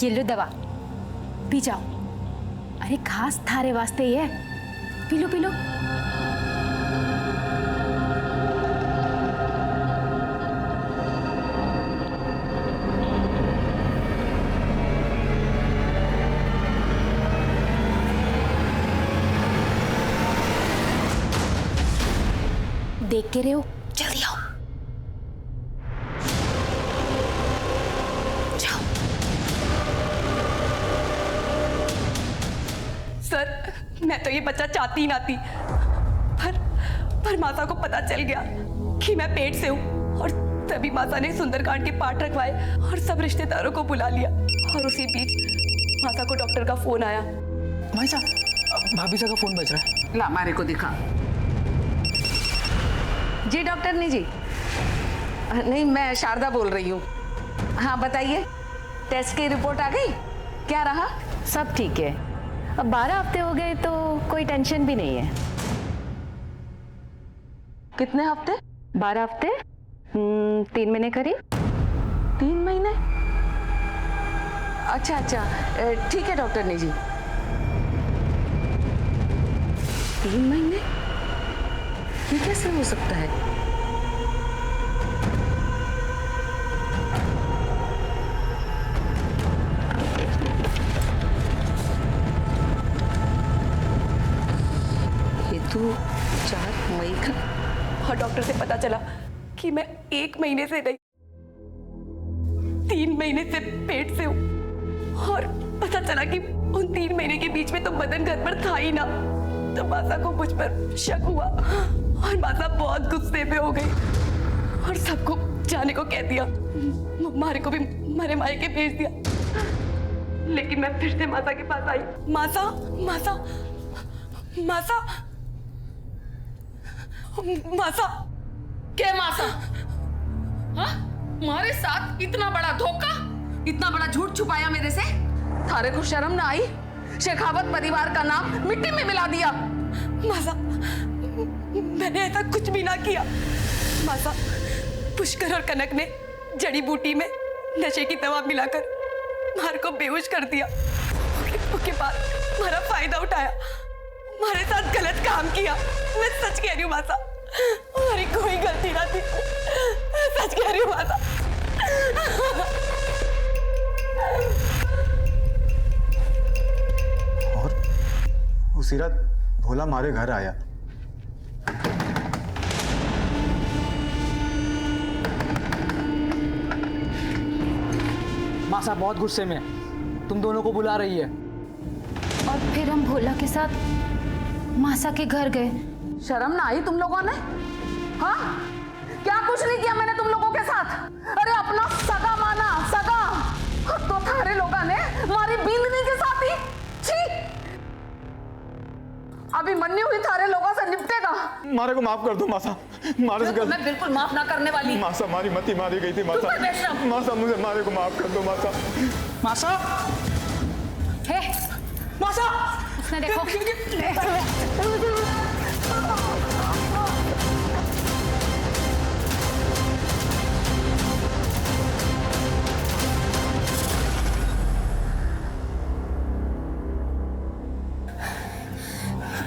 ये लो दवा, पी जाओ। अरे खास थारे वास्ते ही है, पी लो पी लो। देख के रहे हो, जल्दी आओ। जाओ। सर, मैं तो ये बच्चा चाहती ही ना थी, पर माता को पता चल गया कि मैं पेट से हूँ, और तभी माता ने सुंदरकांड के पाठ रखवाए और सब रिश्तेदारों को बुला लिया। और उसी बीच माता को डॉक्टर का फोन आया। भाई साहब, भाभी साहब का फोन बज रहा है। ला हमारे को दिखा। जी डॉक्टर जी। नहीं, मैं शारदा बोल रही हूँ। हाँ बताइए, टेस्ट की रिपोर्ट आ गई? क्या रहा? सब ठीक है। अब 12 हफ्ते हो गए तो कोई टेंशन भी नहीं है। कितने हफ्ते? 12 हफ्ते, 3 महीने करीब। 3 महीने? अच्छा अच्छा, ठीक है डॉक्टर जी। 3 महीने? ये कैसे हो सकता है? ये तो 4 मई का। और डॉक्टर से पता चला कि मैं 1 महीने से नहीं, 3 महीने से पेट से हूँ। और पता चला कि उन 3 महीने के बीच में तो बदन घर पर था ही ना। तो माता को मुझ पर शक हुआ और माता बहुत गुस्से में हो गई और सबको जाने को कह दिया। मारे को भी मारे मायके भेज दिया। लेकिन मैं फिर से माता के पास आई। माता माता माता माता। क्या मासा? हाँ? तुम्हारे साथ इतना बड़ा धोखा, इतना बड़ा झूठ छुपाया मेरे से? थारे को शर्म ना आई? शेखावत परिवार का नाम मिट्टी में मिला दिया। मासा, मैंने ऐसा कुछ भी ना किया। मासा, पुष्कर और कनक ने जड़ी बूटी में नशे की दवा मिलाकर मार को बेहोश कर दिया। उसके बाद हमारा फायदा उठाया, हमारे साथ गलत काम किया। मैं सच कह रही हूँ मासा, हमारी कोई गलती ना थी। सच कह रही हूँ मासा। और उसी रात भोला हमारे घर आया। मासा बहुत गुस्से में है, तुम दोनों को बुला रही है। और फिर हम भोला के साथ मासा के घर गए। शर्म ना आई तुम लोगों ने? हाँ? क्या कुछ नहीं किया मैंने तुम लोगों के साथ? अरे अपना सगा माना, सगा। तो थारे लोगों ने हमारी बिंदनी के साथ ही। छी! अभी मन्नी हुई थारे लोगों से निपटेगा। मारे को माफ कर दो मासा। मारे से मैं बिल्कुल माफ ना करने वाली। मासा, मारी मती मारी गई थी मासा। मासा, मुझे मारे को माफ कर दो मासा। मासा, हे, मासा, उसने देखो।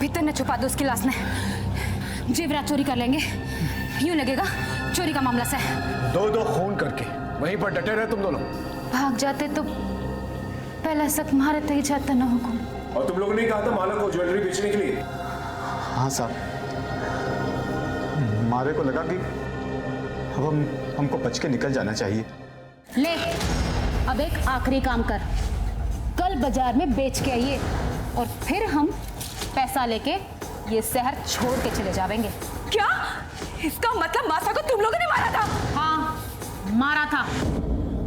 भीतर ने छुपा दो उसकी लाश ने। जेवरात चोरी कर लेंगे, यूं लगेगा चोरी का मामला से। दो खून करके वहीं पर डटे रहे तुम दोनों। भाग जाते तो पहला शक मारे तो ही जाता ना हुकुम। और तुम लोगों ने कहा था माला को ज्वेलरी बेचने के लिए। हाँ साहब, मारे को लगा कि अब हमको बच के निकल जाना चाहिए। ले, अब एक आखिरी काम कर, कल बाजार में बेच के आइए और फिर हम पैसा लेके ये शहर छोड़ के चले जाएंगे। क्या? इसका मतलब मासा को तुम लोगों ने मारा था? हाँ, मारा था,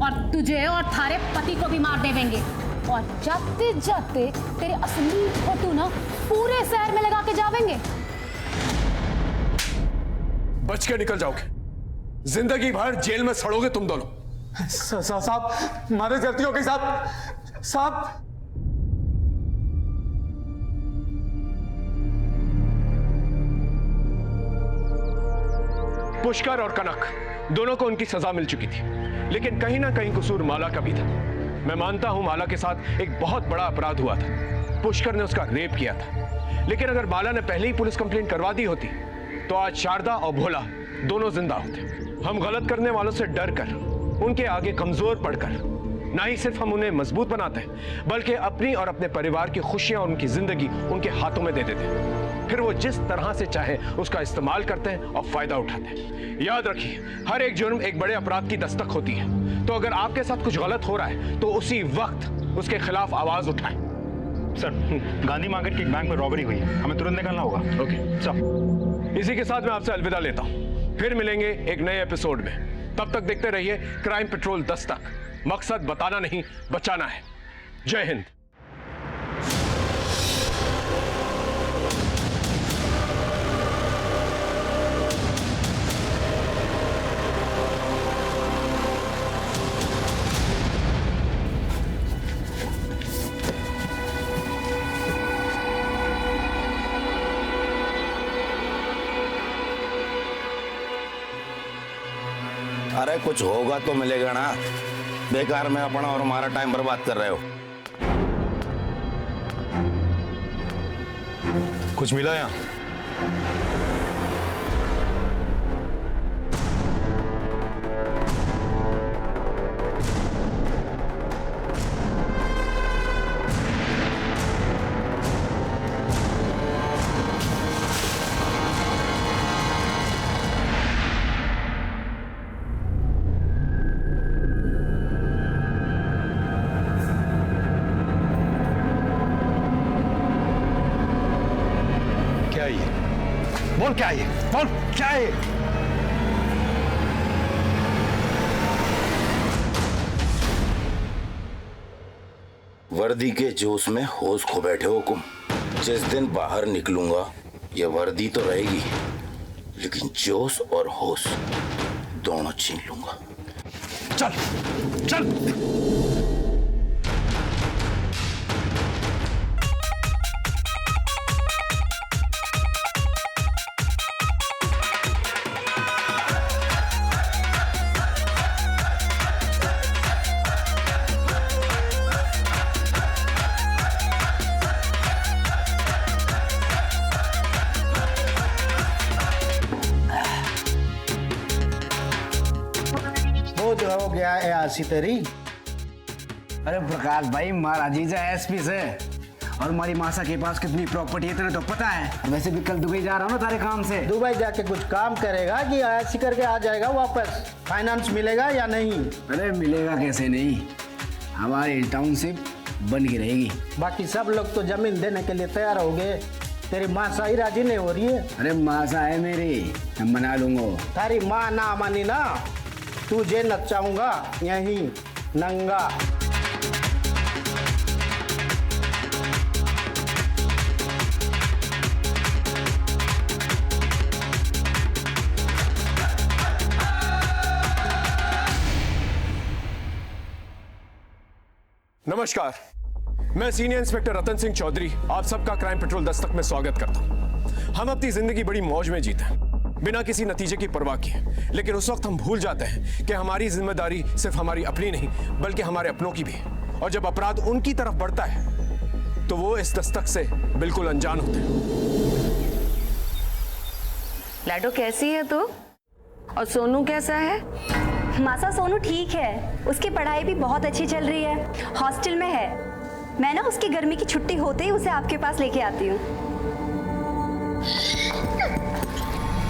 और तुझे और थारे पति को भी मार देवेंगे। और जाते जाते तेरे असली फोटो ना पूरे शहर में लगा के जावेंगे। बच के निकल जाओगे, जिंदगी भर जेल में सड़ोगे तुम दोनों। साहब, हमारे गलती हो गई साहब। साहब, पुष्कर और कनक दोनों को उनकी सजा मिल चुकी थी, लेकिन कहीं ना कहीं कसूर माला का भी था। मैं मानता हूं माला के साथ एक बहुत बड़ा अपराध हुआ था, पुष्कर ने उसका रेप किया था। लेकिन अगर माला ने पहले ही पुलिस कंप्लेंट करवा दी होती तो आज शारदा और भोला दोनों जिंदा होते। हम गलत करने वालों से डर कर, उनके आगे कमजोर पड़कर ना ही सिर्फ हम उन्हें मजबूत बनाते हैं, बल्कि अपनी और अपने परिवार की खुशियां और उनकी जिंदगी उनके हाथों में दे देते हैं। फिर वो जिस तरह से चाहे उसका इस्तेमाल करते हैं और फायदा उठाते हैं। याद रखिए, हर एक जुर्म एक बड़े अपराध की दस्तक होती है। तो अगर आपके साथ कुछ गलत हो रहा है तो उसी वक्त उसके खिलाफ आवाज उठाएं। सर, गांधी मार्केट के एक बैंक में रॉबरी हुई है, हमें तुरंत निकलना होगा। Okay sir. इसी के साथ मैं आपसे अलविदा लेता हूं। फिर मिलेंगे एक नए एपिसोड में। तब तक देखते रहिए क्राइम पेट्रोल दस्तक। मकसद बताना नहीं, बचाना है। जय हिंद। अरे कुछ होगा तो मिलेगा ना, बेकार में अपना और हमारा टाइम बर्बाद कर रहे हो। कुछ मिला यहाँ? क्या ये? बोल क्या ये? बोल क्या ये? वर्दी के जोश में होश खो बैठे हो तुम। जिस दिन बाहर निकलूंगा ये वर्दी तो रहेगी, लेकिन जोश और होश दोनों छीन लूंगा। चल चल। हो गया है आसी तेरी। अरे प्रकाश भाई, महाराज जीजा एसपी से और हमारी मासा के पास कितनी प्रॉपर्टी है तेरे तो पता है। वैसे भी कल दुबई जा रहा हूँ ना तारे काम से। दुबई जाके कुछ काम करेगा कि ऐसी करके आ जाएगा वापस? फाइनेंस मिलेगा या नहीं? अरे मिलेगा कैसे नहीं, हमारी टाउनशिप बन के रहेगी। बाकी सब लोग तो जमीन देने के लिए तैयार हो गए, तेरी माँ ही राजी नहीं हो रही है। अरे मासा है मेरी, मैं मना लूंगा। तारी माँ ना मानी ना, तुझे नचाऊंगा यहीं नंगा। नमस्कार, मैं सीनियर इंस्पेक्टर रतन सिंह चौधरी आप सबका क्राइम पेट्रोल दस्तक में स्वागत करता हूं। हम अपनी जिंदगी बड़ी मौज में जीते हैं, बिना किसी नतीजे की परवाह किए। लेकिन उस वक्त हम भूल जाते हैं कि हमारी जिम्मेदारी सिर्फ हमारी अपनी नहीं बल्कि हमारे अपनों की भी है। और जब अपराध उनकी तरफ बढ़ता है तो वो इस दस्तक से बिल्कुल अनजान होते हैं। लाडो कैसी है तू? और सोनू कैसा है? मासा सोनू ठीक है, उसकी पढ़ाई भी बहुत अच्छी चल रही है, हॉस्टल में है। मैं ना उसकी गर्मी की छुट्टी होते ही उसे आपके पास लेके आती हूँ।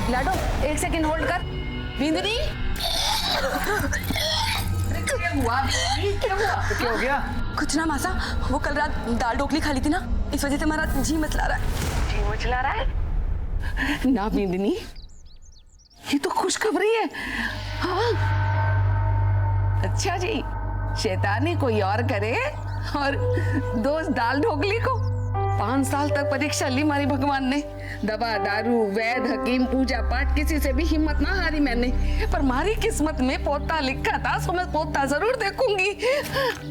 लाडो एक सेकंड होल्ड कर। बिंदनी क्या हुआ? क्या हो गया? कुछ ना मासा, वो कल रात दाल ढोकली खा ली थी ना, इस वजह से हमारा जी मचला रहा है। जी मचला रहा है ना बिंदनी? ये तो खुशखबरी है। हाँ अच्छा जी, शैतानी कोई और करे और दोस्त दाल ढोकली को। 5 साल तक परीक्षा ली हमारी भगवान ने, दवा दारू वैद हकीम पूजा पाठ किसी से भी हिम्मत ना हारी मैंने। पर हमारी किस्मत में पोता लिखा था, सो मैं पोता जरूर देखूंगी।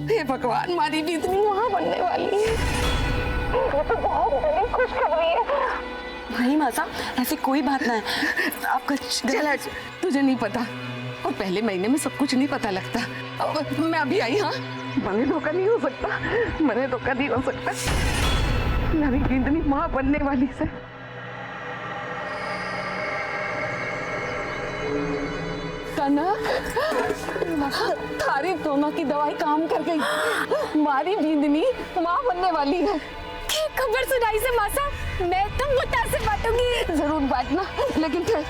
हे भगवान, हमारी भी इतनी वहां बनने वाली है। वो तो बहुत बड़ी खुशखबरी है। भाई मासा, ऐसी कोई बात ना है। आपका चला, तुझे नहीं पता, और पहले महीने में सब कुछ नहीं पता लगता। मैं अभी आई। हाँ मने धोखा नहीं हो सकता, मने धोखा नहीं हो सकता। मेरी बिंदनी माँ बनने वाली से। कनक, थारी दोनों की दवाई काम कर गई। मारी बिंदनी माँ बनने वाली है। खबर सुनाई से मासा, मैं तो मुता से बांटूंगी। जरूर बांटना, लेकिन फिर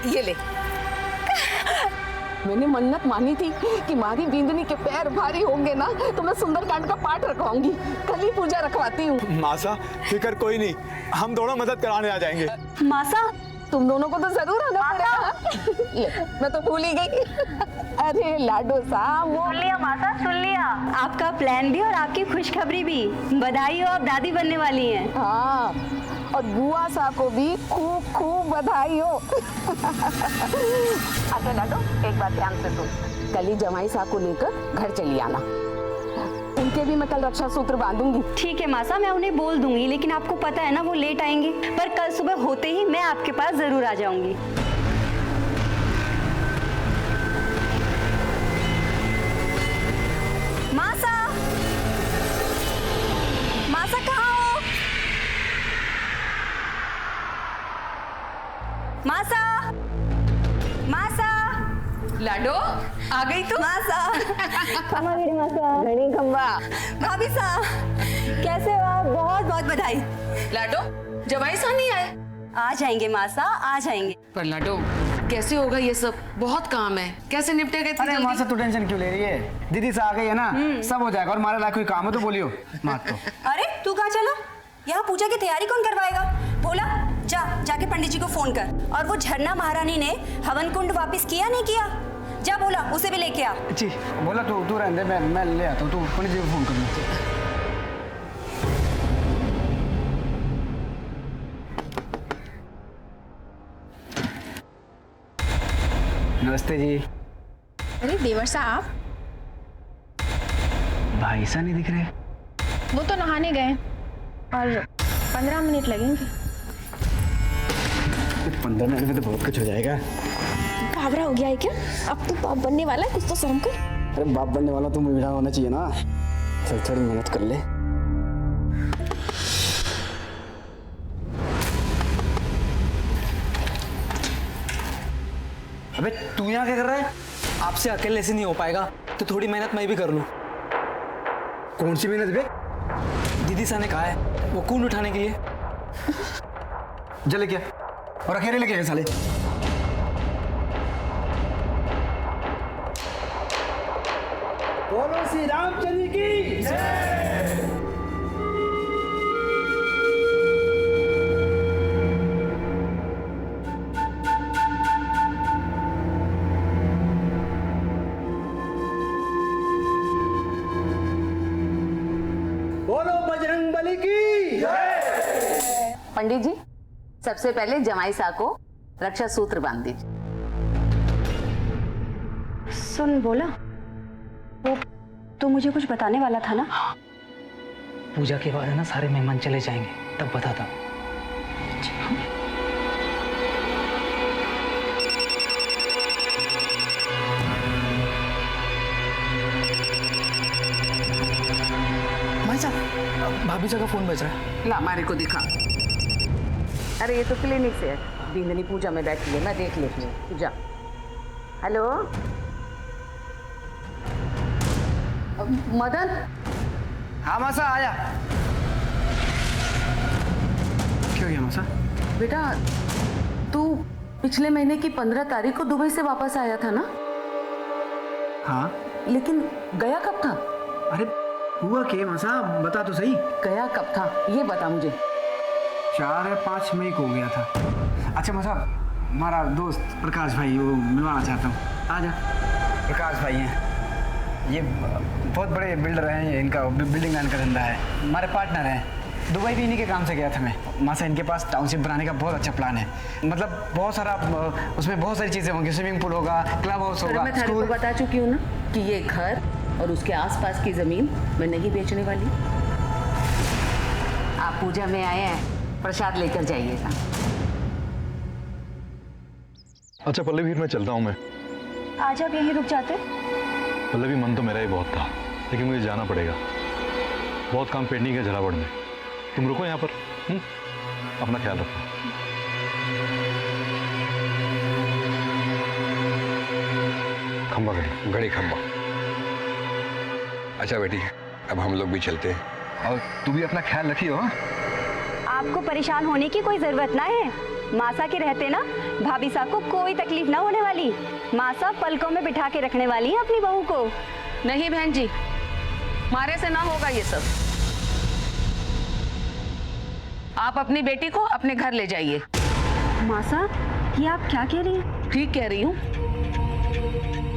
ये ले, मैंने मन्नत मानी थी कि मारी बिंदनी के पैर भारी होंगे ना तो मैं सुंदरकांड का पाठ रखवाऊंगी। कल ही पूजा रखवाती हूँ। मासा फिक्र कोई नहीं, हम दोनों मदद कराने आ जाएंगे। मासा, तुम दोनों को तो जरूर आना पड़ेगा। ले, मैं तो भूल ही गई। अरे लाडो साहब, सुन लिया मासा, सुन लिया। आपका प्लान भी और आपकी खुशखबरी भी। बधाई हो, आप दादी बनने वाली हैं। हाँ, और बुआ सा को भी खूब खूब बधाई हो। अच्छा लाडो, एक बात ध्यान से सुन, कल ही जमाई साहब को लेकर घर चली आना। उनके भी मैं कल रक्षा सूत्र बांधूंगी। ठीक है मासा, मैं उन्हें बोल दूंगी, लेकिन आपको पता है ना वो लेट आएंगे। पर कल सुबह होते ही मैं आपके पास जरूर आ जाऊंगी। मासा, मासा कहाँ हो? मासा, मासा, लाडो आ गई तू? मासा, खम्बा मेरे मासा, घड़ी खम्बा। भाभी सा, कैसे हो आप? बहुत बहुत बधाई। लाडो, जवाई सा नहीं आए? आ जाएंगे मासा, आ जाएंगे। पर लाडो, कैसे होगा ये सब? बहुत काम है, कैसे निपटेगा इतनी अरे जल्दी? माँ से तू टेंशन क्यों ले रही है? दीदी से आ गई है ना, सब हो जाएगा। और हमारे लायक कोई काम है तो बोलियो। मात तो अरे तू कहाँ चला? यहाँ पूजा की तैयारी कौन करवाएगा? भोला, जाके पंडित जी को फोन कर। और वो झरना महारानी ने हवन कुंड वापस किया नहीं किया? जा बोला, उसे भी लेके आ। जी बोला, तू रहने दे, मैं ले आता हूँ। तू पंडित जी को फोन कर। नमस्ते जी। अरे देवर साहब, भाई सा नहीं दिख रहे। वो तो नहाने गए और 15 मिनट लगेंगे। 15 मिनट में तो बहुत कुछ हो जाएगा। घाबरा हो गया है क्या? अब तो बाप बनने वाला है, कुछ तो शर्म कर। अरे बाप बनने वाला तो मीठा होना चाहिए ना। चल थोड़ी मेहनत कर ले। अबे तू यहाँ क्या कर रहा है? आपसे अकेले से नहीं हो पाएगा, तो थोड़ी मेहनत मैं भी कर लूँ। कौन सी मेहनत बे? दीदी सा ने कहा है वो कूल उठाने के लिए। जले क्या? और अकेले लेके गए साले। बोलो श्री रामचंद्र की जय। बोलो बजरंग बली की जय। पंडित जी, सबसे पहले जमाई साहब को रक्षा सूत्र बांध दीजिए। सुन बोला, वो तो मुझे कुछ बताने वाला था ना? पूजा के बाद है ना, सारे मेहमान चले जाएंगे, तब बताता हूँ। भाभी का फोन बज रहा है। ला, हमारे को दिखा। अरे ये तो क्लिनिक से है, बिंदनी पूजा में बैठी है, मैं देख लेती हूँ। पूजा, हेलो मदन। हाँ मासा, आया। क्यों गया मासा? बेटा, तू पिछले महीने की 15 तारीख को दुबई से वापस आया था ना? हाँ। लेकिन गया कब था? अरे हुआ क्या मासा, बता तो सही। गया कब था ये बता मुझे। 4 या 5 मई को गया था। अच्छा मासा, हमारा दोस्त प्रकाश भाई, वो मिलवाना चाहता हूँ। आ जा। प्रकाश भाई हैं, ये बहुत बड़े बिल्डर हैं, ये इनका बिल्डिंग लाइन का धंधा है, हमारे पार्टनर हैं। दुबई भी इन्हीं के काम से गया था मैं। मासा, इनके पास टाउनशिप बनाने का बहुत अच्छा प्लान है। मतलब बहुत सारा, उसमें बहुत सारी चीज़ें होंगी। स्विमिंग पूल होगा, क्लब हाउस होगा, मैं थारे को बता चुकी हूँ ना कि ये घर और उसके आसपास की जमीन मैं नहीं बेचने वाली। आप पूजा में आए हैं, प्रसाद लेकर जाइएगा। अच्छा पल्लवी, मैं चलता हूँ मैं। आज आप यहीं रुक जाते? पल्लवी, मन तो मेरा ही बहुत था, लेकिन मुझे जाना पड़ेगा। बहुत काम पेंडिंग है झालावाड़ में। तुम रुको यहाँ पर। अपना ख्याल रखो। खंबा घड़ी खंबा। अच्छा बेटी, अब हम लोग भी चलते हैं। और तू भी अपना ख्याल रखियो। आपको परेशान होने की कोई जरूरत ना है। मासा के रहते ना भाभी साहब को कोई तकलीफ ना होने वाली। मासा पलकों में बिठा के रखने वाली है अपनी बहू को। नहीं बहन जी, मारे से ना होगा ये सब। आप अपनी बेटी को अपने घर ले जाइए। मासा, ये आप क्या कह रही हैं? ठीक कह रही हूँ।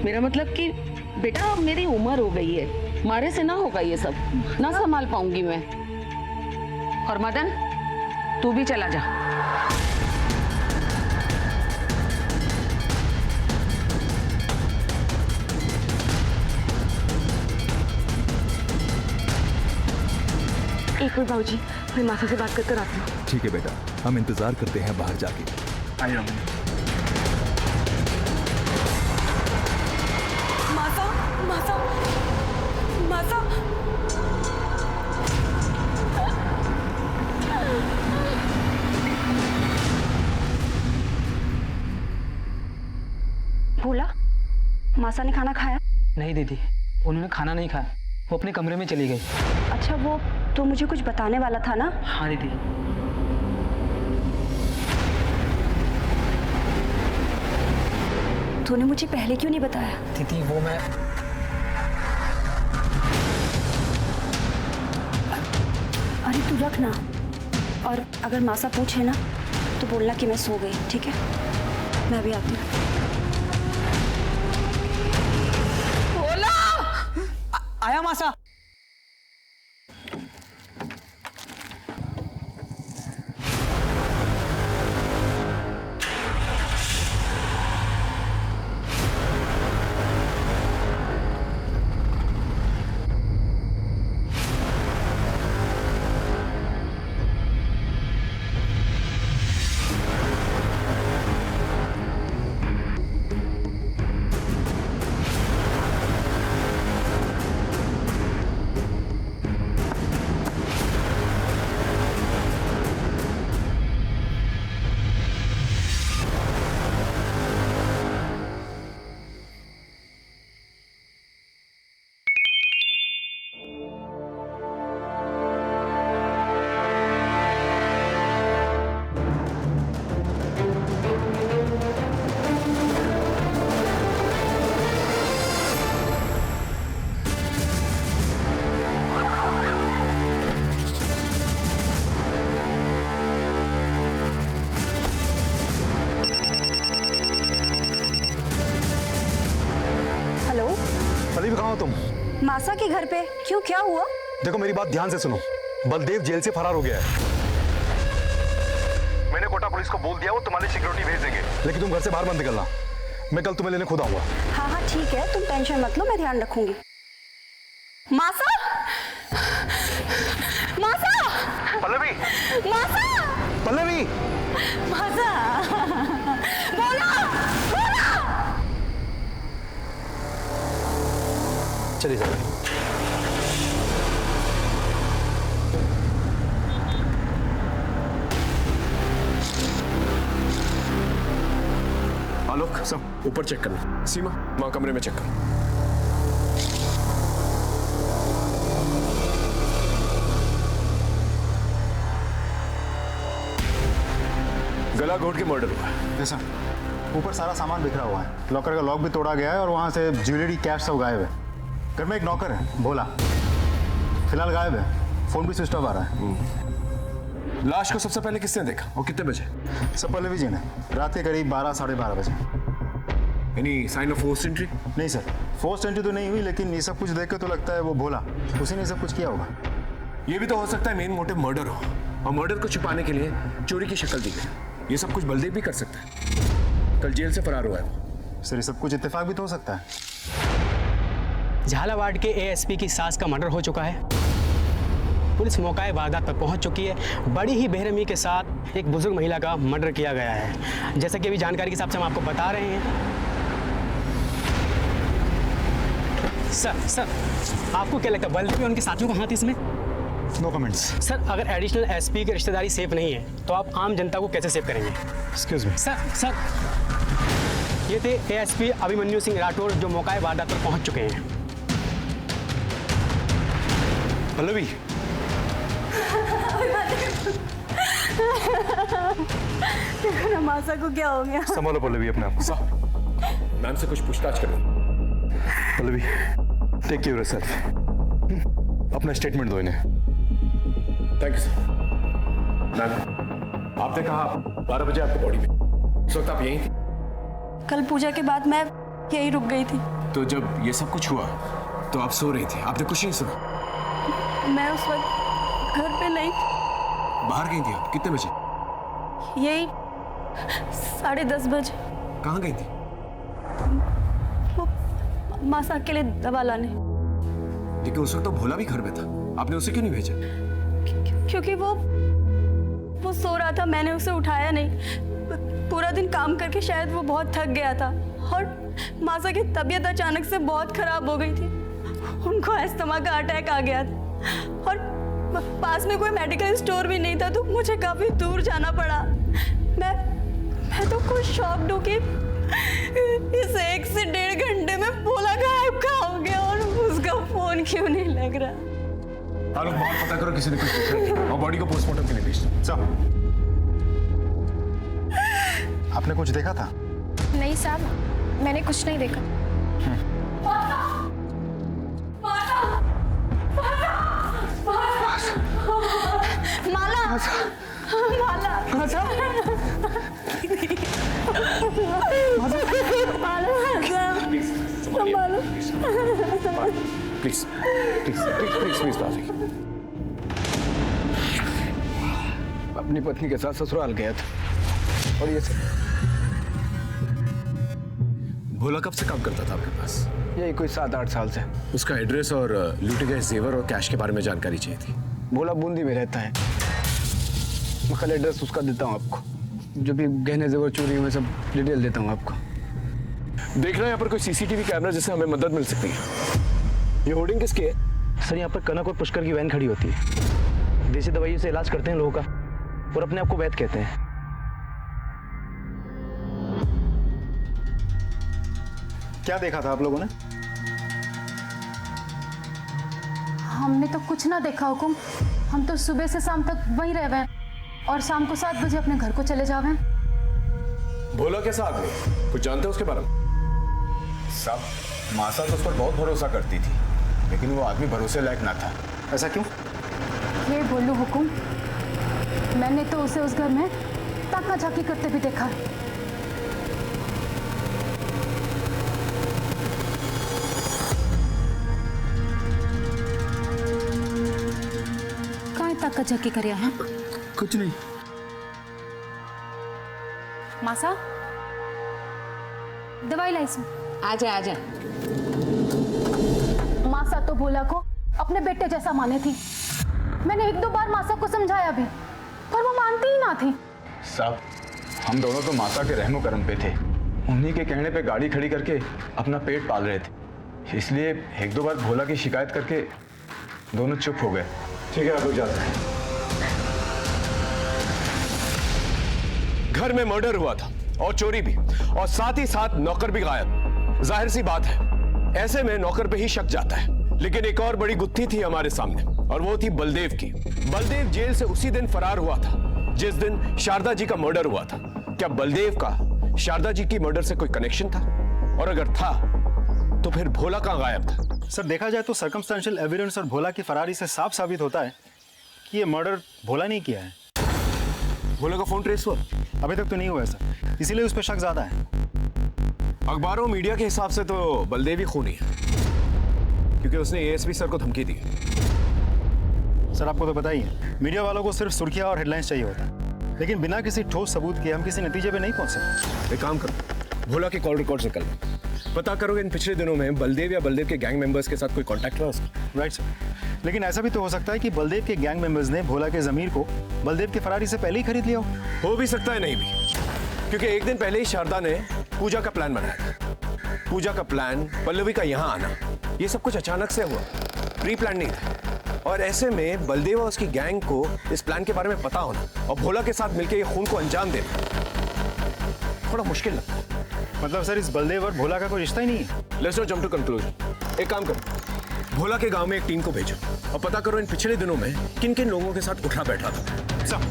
मेरा मतलब कि बेटा अब मेरी उम्र हो गई है, मारे से ना होगा ये सब, ना संभाल पाऊंगी मैं। और मदन, तू भी चला जा। एक मिनट बाबूजी, मैं मासा से बात करते आती हूँ। ठीक है बेटा, हम इंतजार करते हैं बाहर जाके। आइए। मासा, मासा, मासा। भोला, मासा ने खाना खाया? नहीं दीदी, उन्होंने खाना नहीं खाया, वो अपने कमरे में चली गई। अच्छा, वो तो मुझे कुछ बताने वाला था ना? हाँ दीदी। तूने मुझे पहले क्यों नहीं बताया? दीदी वो मैं अरे तू रख ना, और अगर मासा पूछे ना तो बोलना कि मैं सो गई, ठीक है? मैं अभी आती हूँ। आया मासा। पल्लवी, कहाँ हो तुम? मासा के घर पे। क्यों, क्या हुआ? देखो मेरी बात ध्यान से सुनो। बलदेव जेल से फरार हो गया है। मैंने कोटा पुलिस को बोल दिया, वो तुम्हारी सिक्योरिटी भेज देंगे, लेकिन तुम घर से बाहर मत निकलना। मैं कल तुम्हें लेने खुद आऊंगा। हाँ हाँ ठीक है, तुम टेंशन मत लो, मैं ध्यान रखूंगी। मासा, मासा, पल्लवी, मासा, पल्लवी, मासा, बोला, बोला। चलिए चलिए। आलोक, सब ऊपर चेक करना। सीमा, माँ कमरे में चेक कर। गला घोट के मर्डर हुआ है। Yes sir. ऊपर सारा सामान बिखरा हुआ है, लॉकर का लॉक भी तोड़ा गया है और वहाँ से ज्वेलरी, कैश सब गायब है। घर में एक नौकर है भोला, फिलहाल गायब है, फोन भी स्विच ऑफ आ रहा है। लाश को सबसे पहले किसने देखा और कितने बजे? सब पल्लवी जी ने, रात के करीब 12 साढ़े 12 बजे। Any sign of force entry? नहीं सर, फोर्स एंट्री तो नहीं हुई, लेकिन ये सब कुछ देख के तो लगता है वो भोला, उसी ने सब कुछ किया होगा। ये भी तो हो सकता है मेन मोटिव मर्डर हो, और मर्डर को छुपाने के लिए चोरी की शक्ल दी गई। ये सब कुछ बलदेव भी कर सकता है, कल जेल से फरार हुआ है वो। सर ये सब कुछ इत्तेफाक भी तो हो सकता है। झालावाड़ के एएसपी की सास का मर्डर हो चुका है। पुलिस मौका वारदात पर पहुंच चुकी है। बड़ी ही बेरहमी के साथ एक बुजुर्ग महिला का मर्डर किया गया है। जैसा कि अभी जानकारी के हिसाब से हम आपको बता रहे हैं। सर आपको क्या लगता है बलदेव और उनके साथियों का हाथ इसमें? No comments. सर अगर एडिशनल एसपी की रिश्तेदारी सेफ नहीं है तो आप आम जनता को कैसे सेव करेंगे? Excuse me. सर ये थे एएसपी अभिमन्यु सिंह राठौर जो मौका वारदात पर पहुंच चुके हैं। पल्लवी, मासा को क्या हो गया? संभालो पल्लवी अपने आप को। मैम से कुछ पूछताछ करो। Pallavi, take care of yourself. अपना स्टेटमेंट दो इन्हें। Thank you sir. मैम, आपने कहा 12 बजे आपकी बॉडी में, इस वक्त आप यहीं थी? कल पूजा के बाद मैं यही रुक गई थी। तो जब ये सब कुछ हुआ तो आप सो रही थी, आपने कुछ नहीं सुना? मैं उस वक्त घर पे नहीं। बाहर गई थी आप? कितने बजे? यही 10:30 बजे। कहाँ गई थी? वो मासा के लिए दवा लाने। लेकिन उस वक्त तो भोला भी घर में था, आपने उसे क्यों नहीं भेजा? क्योंकि वो सो रहा था, मैंने उसे उठाया नहीं। पूरा दिन काम करके शायद वो बहुत थक गया था और मासा की तबीयत अचानक से बहुत खराब हो गई थी। उनको अस्थमा का अटैक आ गया था और पास में कोई मेडिकल स्टोर भी नहीं था, तो मुझे काफी दूर जाना पड़ा। मैं तो कुछ शॉक्ड हूँ कि इस 1 से 1.5 घंटे में भोला गायब कहाँ हो गया और उसका फोन क्यों नहीं लग रहा। आप लोग बाहर पता करो किसी ने कुछ देखा और बॉडी को पोस्टमार्टम के लिए भेज दो। आपने कुछ देखा था? नहीं साहब, मैंने कुछ नहीं देखा। माला, please please please please please बाजी। अपनी पत्नी के साथ ससुराल गया था और ये सब। भोला कब से काम करता था आपके पास? यही कोई 7-8 साल से। उसका एड्रेस और लूटे गए जेवर और कैश के बारे में जानकारी चाहिए थी। भोला बूंदी में रहता है। मैं कल एड्रेस उसका देता हूँ आपको, जो भी गहने जेवर चोरी हुए सब डिटेल देता हूँ आपको। देखना यहाँ पर कोई सीसीटीवी कैमरा जिससे हमें मदद मिल सकती है। ये होर्डिंग किसकी है? सर यहाँ पर कनक और पुष्कर की वैन खड़ी होती है। देसी दवाइयों से इलाज करते हैं लोगों का और अपने आप को वैद्य कहते हैं। क्या देखा था आप लोगों ने? हमने तो कुछ ना देखा हुकुम। हम तो सुबह से शाम तक वहीं रह गए और शाम को 7 बजे अपने घर को चले जावे। भोला कैसा आदमी, कुछ जानते हो उसके बारे में? साहब, मासा तो उस पर बहुत भरोसा करती थी, लेकिन वो आदमी भरोसे लायक ना था। ऐसा क्यों? ये बोलू हुकुम, मैंने तो उसे उस घर में ताका झाकी करते भी देखा। कहाँ ताका झाकी करे? हाँ कुछ नहीं। मासा, दवाई लाई इसमें। आजा। मासा तो भोला को अपने बेटे जैसा माने थी। मैंने 1-2 बार मासा को समझाया भी, पर वो मानती ही ना थी। साहब, हम दोनों तो माता के रहमो करम पे थे। उन्हीं के कहने पे गाड़ी खड़ी करके अपना पेट पाल रहे थे, इसलिए 1-2 बार भोला की शिकायत करके दोनों चुप हो गए। ठीक है, आप लोग जाते हैं। घर में मर्डर हुआ था और चोरी भी, और साथ ही साथ नौकर भी गायब। जाहिर सी बात है, ऐसे में नौकर पे ही शक जाता है। लेकिन एक और बड़ी गुत्थी थी हमारे सामने, और वो थी बलदेव की। बलदेव जेल से उसी दिन फरार हुआ था जिस दिन शारदा जी का मर्डर हुआ था। क्या बलदेव का शारदा जी की मर्डर से कोई कनेक्शन था? और अगर था तो फिर भोला कहाँ गायब था? सर, देखा जाए तो सर्कमस्टेंशियल एविडेंस और भोला की फरारी से साफ साबित होता है कि ये मर्डर भोला नहीं किया है। भोला का फोन ट्रेस हुआ? अभी तक तो नहीं हुआ है सर, इसीलिए उस पर शक ज्यादा है। अखबारों मीडिया के हिसाब से तो बलदेव ही खूनी है, क्योंकि उसने एएसपी सर को धमकी दी। सर, आपको तो पता ही है, मीडिया वालों को सिर्फ सुर्खियां और हेडलाइंस चाहिए होता है, लेकिन बिना किसी ठोस सबूत के हम किसी नतीजे पे नहीं पहुंच सकते। एक काम करो, भोला के कॉल रिकॉर्ड निकल पता करो इन पिछले दिनों में बलदेव या बलदेव के गैंग मेंबर्स के साथ कोई कांटेक्ट हुआ उसका। राइट सर, लेकिन ऐसा भी तो हो सकता है कि बलदेव के गैंग मेंबर्स ने भोला के जमीर को बलदेव की फरारी से पहले ही खरीद लिया हो भी सकता है, नहीं भी, क्योंकि एक दिन पहले ही शारदा ने पूजा का प्लान बनाया था। पूजा का प्लान पल्लवी का यहाँ आना ये सब कुछ अचानक से हुआ, प्री प्लान नहीं था। और ऐसे में बलदेव और उसकी गैंग को इस प्लान के बारे में पता होना और भोला के साथ मिलकर ये खून को अंजाम देना थोड़ा मुश्किल लगता है। मतलब सर इस बलदेव और भोला का कोई रिश्ता ही नहीं है? Let's not jump to conclusion. एक काम करो, भोला के गांव में एक टीम को भेजो और पता करो इन पिछले दिनों में किन किन लोगों के साथ उठा बैठा था। सब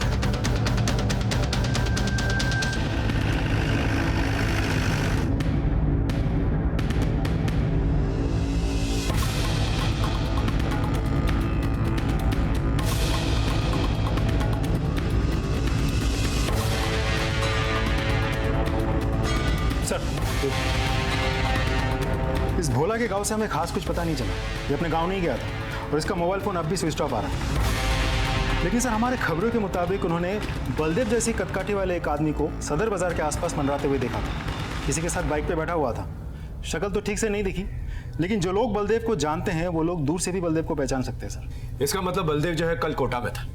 इस भोला के गांव से हमें खास कुछ पता नहीं चला। ये अपने गांव नहीं गया था और इसका मोबाइल फोन अब भी स्विच ऑफ आ रहा है। लेकिन सर हमारे खबरों के मुताबिक उन्होंने बलदेव जैसी कदकाठी वाले एक आदमी को सदर बाजार के आसपास मंडराते हुए देखा था। किसी के साथ बाइक पे बैठा हुआ था। शक्ल तो ठीक से नहीं दिखी, लेकिन जो लोग बलदेव को जानते हैं वो लोग दूर से भी बलदेव को पहचान सकते हैं सर। इसका मतलब बलदेव जो है कल कोटा में था।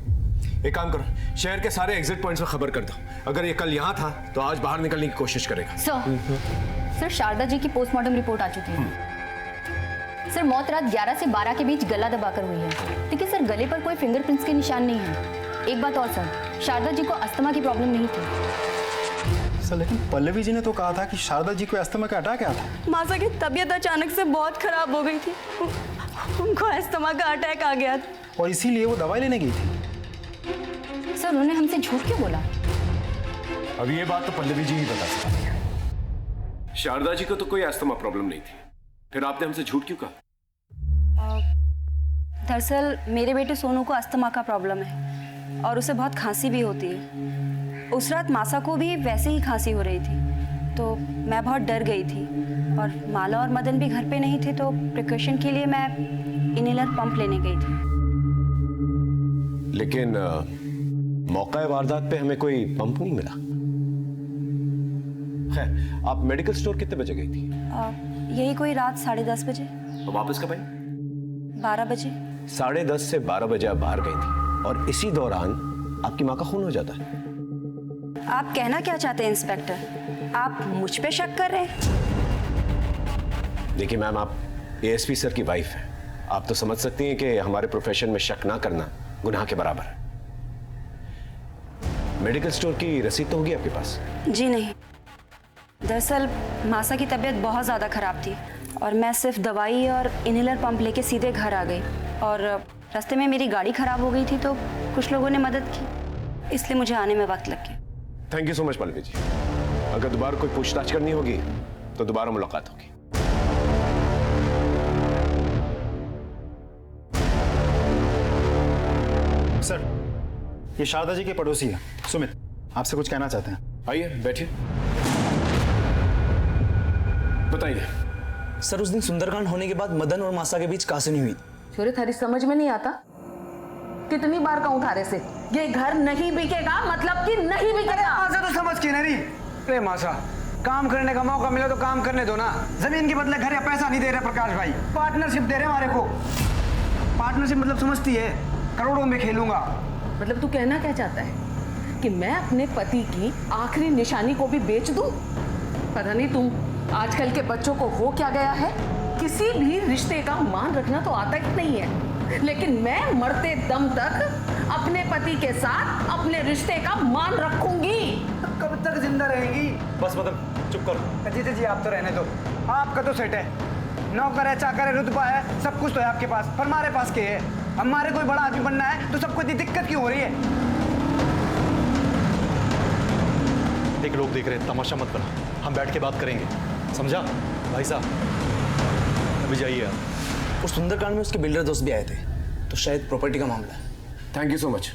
एक काम करो, शहर के सारे एग्जिट पॉइंट्स में खबर कर दो। अगर ये कल यहाँ था तो आज बाहर निकलने की कोशिश करेगा। सर शारदा जी की पोस्टमार्टम रिपोर्ट आ चुकी है। सर मौत रात 11 से 12 के बीच गला दबाकर हुई है, लेकिन सर गले पर कोई फिंगरप्रिंट्स के निशान नहीं है। एक बात और सर, शारदा जी को अस्थमा की प्रॉब्लम नहीं थी। सर लेकिन पल्लवी जी ने तो कहा था कि शारदा जी को अस्थमा का अटैक आया था। मासा की तबीयत अचानक से बहुत खराब हो गई थी, उनको अस्थमा का अटैक आ गया था और इसीलिए वो दवाई लेने गई थी। सर उन्होंने हमसे झूठ क्यों बोला? अब ये बात तो पल्लवी जी ही बता सकती है। शारदा जी को तो कोई अस्थमा प्रॉब्लम नहीं थी, फिर आपने हमसे झूठ क्यों कहा? दरअसल मेरे बेटे सोनू को अस्थमा का प्रॉब्लम है और उसे बहुत खांसी भी होती है। उस रात मासा को भी वैसे ही खांसी हो रही थी, तो मैं बहुत डर गई थी और माला और मदन भी घर पे नहीं थे, तो प्रिकॉशन के लिए मैं इनहेलर पंप लेने गई थी। लेकिन मौका वारदात पे हमें कोई पंप नहीं मिला। खैर, आप मेडिकल स्टोर कितने बजे गई थी? यही कोई रात 10:30 बजे। और वापस कब आई? 12 बजे। 10:30 से 12 बजे आप बाहर गई थी और इसी दौरान आपकी माँ का खून हो जाता है। आप कहना क्या चाहते हैं इंस्पेक्टर? आप मुझ पे शक कर रहे हैं? देखिए मैम, आप एएसपी सर की वाइफ हैं। आप तो समझ सकती हैं कि हमारे प्रोफेशन में शक ना करना गुनाह के बराबर है। मेडिकल स्टोर की रसीद तो होगी आपके पास? जी नहीं, दरअसल मासा की तबीयत बहुत ज़्यादा खराब थी और मैं सिर्फ दवाई और इनहेलर पंप लेके सीधे घर आ गई और रास्ते में मेरी गाड़ी खराब हो गई थी, तो कुछ लोगों ने मदद की, इसलिए मुझे आने में वक्त लग गया। Thank you so much Pallavi ji. अगर दोबारा कोई पूछताछ करनी होगी तो दोबारा मुलाकात होगी। सर ये शारदा जी के पड़ोसी है सुमित, आपसे कुछ कहना चाहते हैं। आइए बैठिए, बताइए। सर उस दिन सुंदरकांड होने के बाद मदन और मासा के बीच कहासुनी हुई। छोरे थारी समझ में नहीं आता, कितनी बार कहूं थारे से ये घर नहीं बिकेगा, मतलब कि नहीं बिकेगा। मासा तो समझ के नहीं। अरे मासा, काम करने का मौका मिला तो काम करने दो ना। जमीन के बदले घर या पैसा नहीं दे रहे प्रकाश भाई, पार्टनरशिप दे रहे हमारे को। पार्टनरशिप मतलब समझती है, करोड़ों में खेलूंगा। मतलब तू कहना क्या चाहता है कि मैं अपने पति की आखिरी निशानी को भी बेच दूं? पता नहीं तुम आजकल के बच्चों को हो क्या गया है, किसी भी रिश्ते का मान रखना तो आता ही नहीं है, लेकिन मैं मरते दम तक अपने पति के साथ अपने रिश्ते का मान रखूंगी। कब तक जिंदा रहेंगी? बस मतलब चुप करो। जीते जी आप तो रहने दो, आपका तो सेट है, नौकर है, चाकर है, रुतबा है, सब कुछ तो है आपके पास, पर हमारे पास क्या है? हमारे कोई बड़ा आदमी बनना है तो सबको इतनी दिक्कत क्यों हो रही है? देख लोग देख रहे हैं, तमाशा मत बना, हम बैठ के बात करेंगे, समझा? भाई साहब अभी जाइए आप। उस सुंदरकांड में उसके बिल्डर दोस्त भी आए थे, तो शायद प्रॉपर्टी का मामला है। Thank you so much.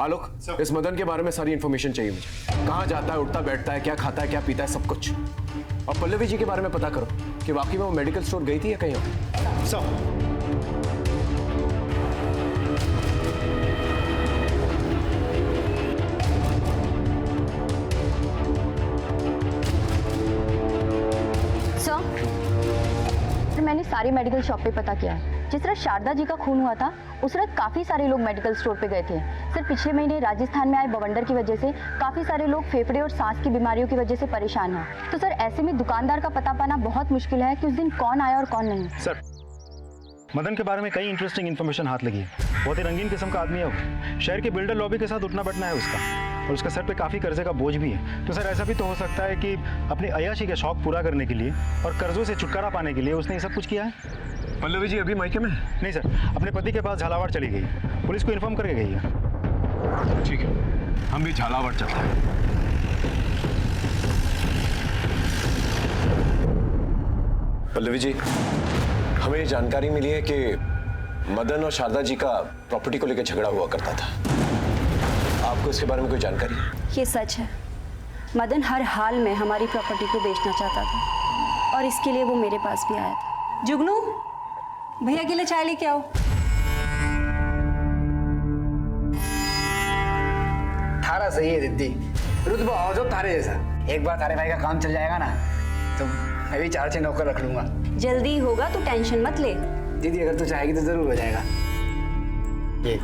आलोक, इस मदन के बारे में सारी इंफॉर्मेशन चाहिए मुझे। कहाँ जाता है, उठता बैठता है, क्या खाता है, क्या पीता है, सब कुछ। और पल्लवी जी के बारे में पता करो कि वाकई में वो मेडिकल स्टोर गई थी या कहीं और। सब मैंने सारी मेडिकल शॉप पे पता किया है, जिस रात शारदा जी का खून हुआ था उस रात काफ़ी सारे लोग मेडिकल स्टोर पे गए थे। सर पिछले महीने राजस्थान में आए बवंडर की वजह से काफ़ी सारे लोग फेफड़े और सांस की बीमारियों की वजह से परेशान हैं। तो सर ऐसे में दुकानदार का पता पाना बहुत मुश्किल है कि उस दिन कौन आया और कौन नहीं। सर मदन के बारे में कई इंटरेस्टिंग इन्फॉर्मेशन हाथ लगी है। बहुत ही रंगीन किस्म का आदमी है वो। शहर के बिल्डर लॉबी के साथ उठना बैठना है उसका, और उसका सर पे काफ़ी कर्जे का बोझ भी है। तो सर ऐसा भी तो हो सकता है कि अपनी अय्याशी का शौक पूरा करने के लिए और कर्जों से छुटकारा पाने के लिए उसने ये सब कुछ किया है। पल्लवी जी अभी मायके में? नहीं सर, अपने पति के पास झालावाड़ चली गई, पुलिस को इन्फॉर्म करके गई है। ठीक है, हम भी झालावाड़ चलते हैं। पल्लवी जी, हमें ये जानकारी मिली है कि मदन और शारदा जी का प्रॉपर्टी को लेकर झगड़ा हुआ करता था। आपको इसके बारे में कोई जानकारी है? ये सच है। मदन हर हाल में हमारी प्रॉपर्टी को बेचना चाहता था और इसके लिए वो मेरे पास भी आया था। जुगनू, भैया के लिए चाय लेके आओ। थारा सही है दीदी, रुतबा हो जो तारे जैसा। एक बार तारे भाई का काम चल जाएगा ना तो मैं भी 4-6 नौकर रख लूंगा। जल्दी होगा तो टेंशन मत ले। दीदी अगर तू चाहेगी तो जरूर हो जाएगा। ये